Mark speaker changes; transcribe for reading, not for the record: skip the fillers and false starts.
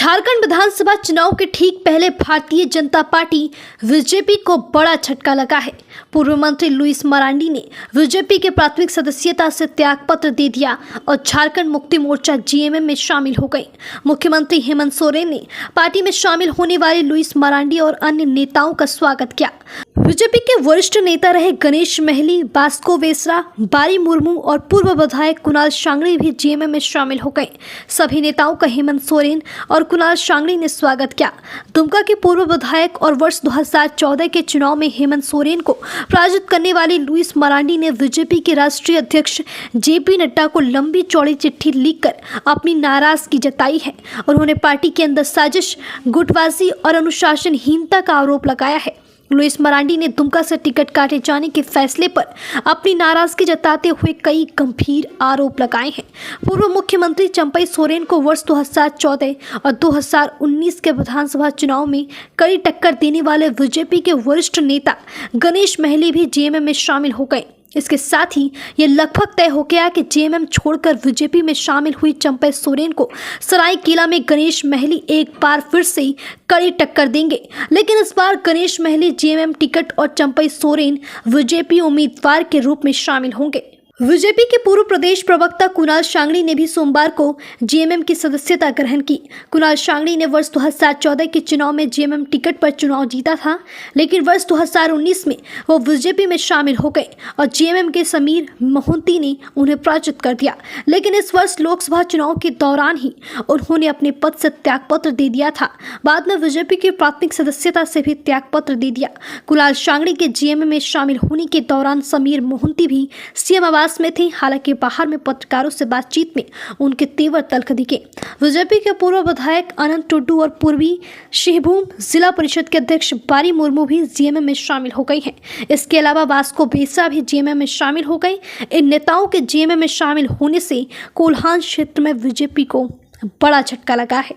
Speaker 1: झारखंड विधानसभा चुनाव के ठीक पहले भारतीय जनता पार्टी बीजेपी को बड़ा झटका लगा है। पूर्व मंत्री लुईस मरांडी ने बीजेपी के प्राथमिक सदस्यता से त्यागपत्र दे दिया और झारखंड मुक्ति मोर्चा जीएमएम में शामिल हो गए। मुख्यमंत्री हेमंत सोरेन ने पार्टी में शामिल होने वाले लुईस मरांडी और अन्य नेताओं का स्वागत किया। बीजेपी के वरिष्ठ नेता रहे गणेश महली, बास्को वेसरा, बारी मुर्मू और पूर्व विधायक कुणाल शांगड़ी भी जीएमएम में शामिल हो गए। सभी नेताओं का हेमंत सोरेन और कुणाल शांगड़ी ने स्वागत किया। दुमका के पूर्व विधायक और वर्ष 2014 के चुनाव में हेमंत सोरेन को पराजित करने वाले लुईस मरांडी ने बीजेपी के राष्ट्रीय अध्यक्ष जेपी नड्डा को लंबी चौड़ी चिट्ठी लिखकर अपनी नाराजगी जताई है। उन्होंने पार्टी के अंदर साजिश, गुटबाजी और अनुशासनहीनता का आरोप लगाया है। लुईस मरांडी ने दुमका से टिकट काटे जाने के फैसले पर अपनी नाराजगी जताते हुए कई गंभीर आरोप लगाए हैं। पूर्व मुख्यमंत्री चंपई सोरेन को वर्ष 2014 और 2019 के विधानसभा चुनाव में कड़ी टक्कर देने वाले बीजेपी के वरिष्ठ नेता गणेश महली भी जीएमएम में शामिल हो गए। इसके साथ ही ये लगभग तय हो गया कि जीएमएम छोड़कर बीजेपी में शामिल हुई चंपई सोरेन को सरायकेला में गणेश महली एक बार फिर से कड़ी टक्कर देंगे। लेकिन इस बार गणेश महली जीएमएम टिकट और चंपई सोरेन बीजेपी उम्मीदवार के रूप में शामिल होंगे। बीजेपी के पूर्व प्रदेश प्रवक्ता कुणाल शांगड़ी ने भी सोमवार को जीएमएम की सदस्यता ग्रहण की। कुणाल शांगड़ी ने वर्ष 2014 के चुनाव में जीएमएम टिकट पर चुनाव जीता था, लेकिन वर्ष 2019 में वो बीजेपी में शामिल हो गए और जीएमएम के समीर मोहंती ने उन्हें पराजित कर दिया। लेकिन इस वर्ष लोकसभा चुनाव के दौरान ही उन्होंने अपने पद से त्यागपत्र दे दिया था। बाद में बीजेपी की प्राथमिक सदस्यता से भी त्यागपत्र दे दिया। कुणाल शांगड़ी के जीएमएम में शामिल होने के दौरान समीर मोहंती भी सीएम में थे। हालांकि बाहर में पत्रकारों से बातचीत में उनके तेवर तल्ख दिखे। बीजेपी के पूर्व विधायक अनंत टुडू और पूर्वी सिंहभूम जिला परिषद के अध्यक्ष बारी मुर्मू भी जीएमएम में शामिल हो गई हैं। इसके अलावा बास्को वेसरा भी जीएमएम में शामिल हो गए। इन नेताओं के जीएमएम में शामिल होने से कोल्हान क्षेत्र में बीजेपी को बड़ा झटका लगा है।